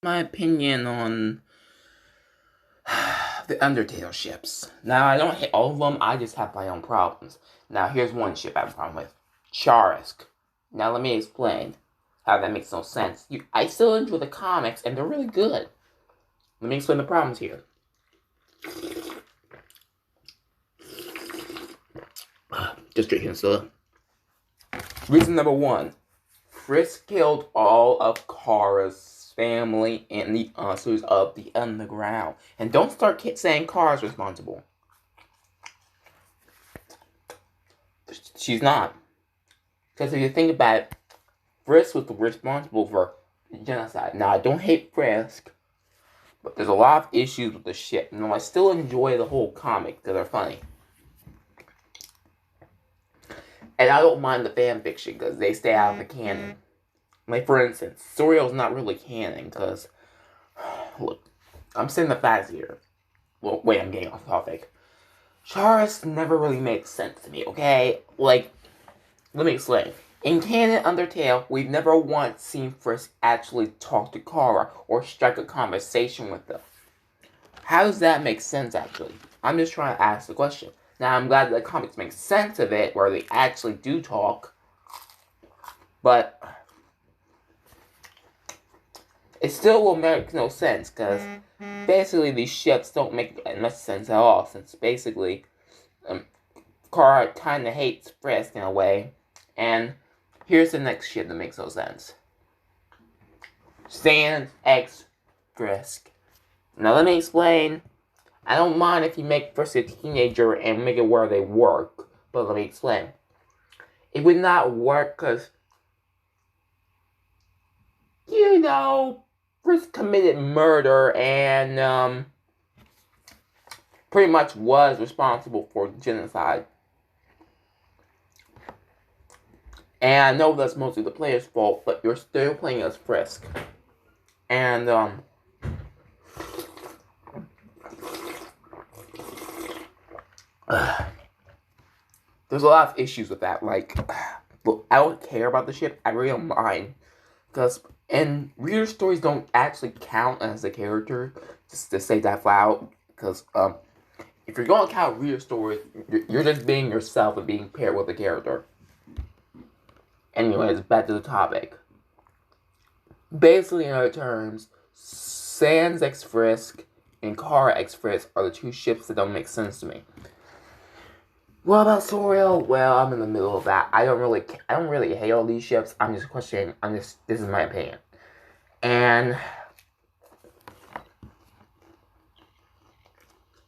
my opinion on the Undertale ships. Now, I don't hate all of them, I just have my own problems. Now, here's one ship I have a problem with. Charisk. Now, let me explain how that makes no sense. I still enjoy the comics, and they're really good. Let me explain the problems here. Just drinking soda. Reason number one. Frisk killed all of Kara's family and the answers of the underground. And don't start saying Kara's responsible. She's not. Because if you think about it, Frisk was responsible for genocide. Now, I don't hate Frisk, but there's a lot of issues with the ship. You know, I still enjoy the whole comic because they're funny. And I don't mind the fanfiction because they stay out of the canon. Like, for instance, Soriel's not really canon because, look, I'm saying the facts here. Well, wait, I'm getting off topic. Charisk never really makes sense to me, okay? Like, let me explain. In canon Undertale, we've never once seen Frisk actually talk to Kara or strike a conversation with them. How does that make sense, actually? I'm just trying to ask the question. Now, I'm glad the comics make sense of it, where they actually do talk. But it still will make no sense, because basically these ships don't make much sense at all, since basically Kara kind of hates Frisk in a way. And here's the next ship that makes no sense. Sans X Frisk. Now, let me explain. I don't mind if you make Frisk a teenager and make it where they work, but let me explain. It would not work because, you know, Frisk committed murder and pretty much was responsible for genocide. And I know that's mostly the player's fault, but you're still playing as Frisk. And there's a lot of issues with that. Like, look, I don't care about the ship. I really don't mind. Because, and reader stories don't actually count as a character. Just to say that flat out. Because, if you're going to count reader stories, you're just being yourself and being paired with a character. Anyways, back to the topic. Basically, in other terms, Sans X Frisk and Kara X Frisk are the two ships that don't make sense to me. What about Soriel? Well, I'm in the middle of that. I don't really hate all these ships. I'm just questioning. This is my opinion. And,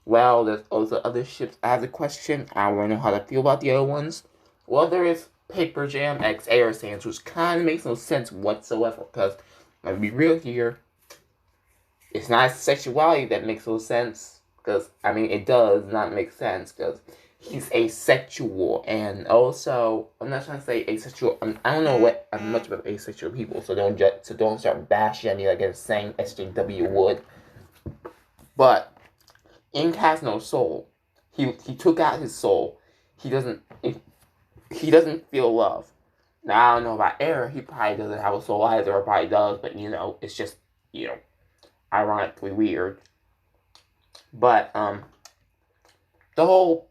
well, there's also other ships I have a question. I want to know how to feel about the other ones. Well, there is Paper Jam X Air Sans, which kind of makes no sense whatsoever. Because, I'll be real here, it's not sexuality that makes no sense. Because, I mean, it does not make sense. Because he's asexual, and also, I'm not trying to say asexual. I don't know what much about asexual people, so don't start bashing at me like it's saying SJW would. But Ink has no soul. He took out his soul. He doesn't feel love. Now, I don't know about Air. He probably doesn't have a soul either, or probably does, but you know, it's just, you know, ironically weird. But the whole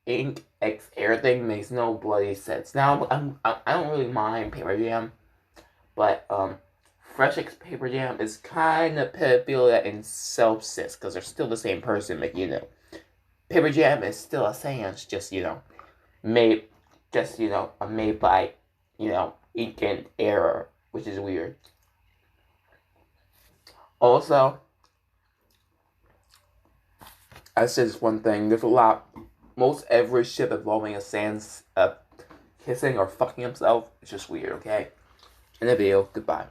Ink X Air thing makes no bloody sense. Now, I don't really mind Paper Jam, but Fresh X Paper Jam is kind of pedophilia and self-cis, because they're still the same person, but you know, Paper Jam is still a Sans, just, you know, made by, you know, Ink and Air, which is weird. Also, I said just one thing, there's a lot. Most every ship involving a Sans kissing or fucking himself is just weird, okay? In the video, goodbye.